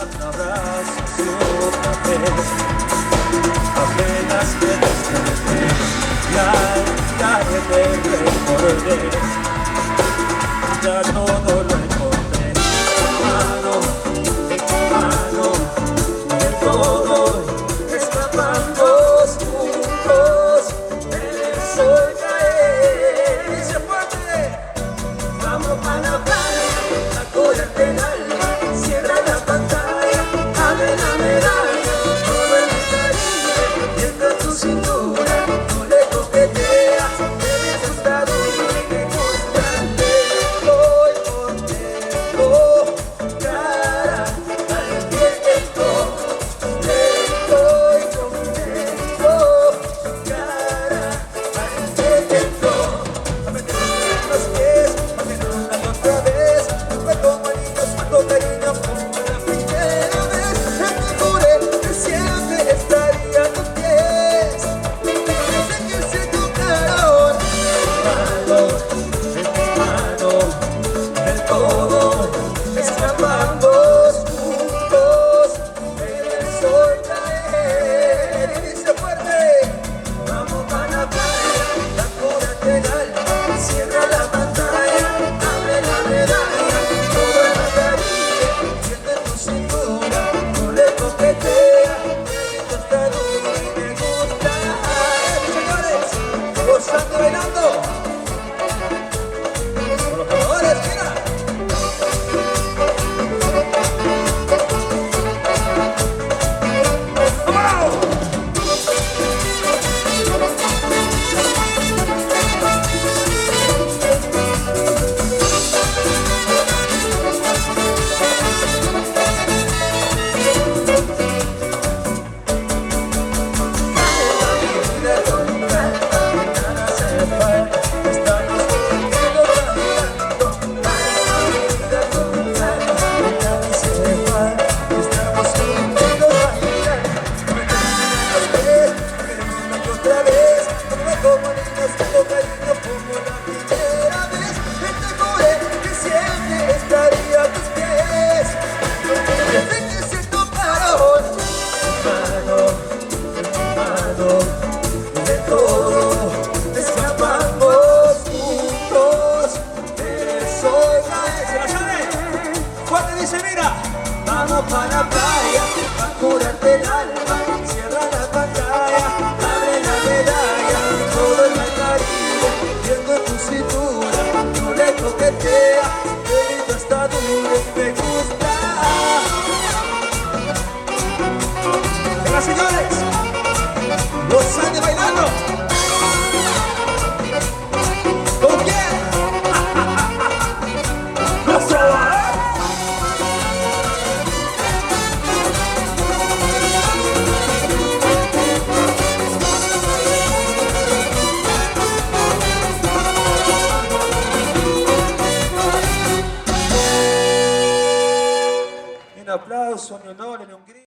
un abrazo y otra vez. Apenas me desperté, ya te recordé, ya todo lo encontré. En tu mano, de todo, escapamos juntos del sol caer. Y se fuerte, vamos para la playa, acórate el alma, cierra la pantalla, abre la medalla, todo el Caribe, mientras tu cintura no le coqueteas, te gusta duro y me gusta, te doy contento, cara al viento, te doy contento, cara al viento. Los pies, porque no una otra vez, fue como niños, cuando cariño como la primera vez. Te juré que siempre estaría a tus pies, desde que se tocaron. En tu mano, del todo, escapamos juntos del sol caer. Y dice fuerte, vamos para la playa, acórate el alma, cierra la pantalla, abre la medalla, todo el Caribe, siente tu cintura, no le coquetea, te gusta duro y me gusta. Señores, gozando, bailando, con los jugadores, mira. ¡Vamos! De todo, escapamos juntos del sol caer. ¿Se la sabe? Fuerte dice, mira, vamos para la playa, pa' curarte el alma, cierra la pantalla, abre la medalla, todo el Caribe, viendo en tu cintura, no le coquetea, el grito está duro y me gusta. Venga, señores, los años bailando. ¿Con quién? ¡Los trovadores! Un aplauso, mi honor,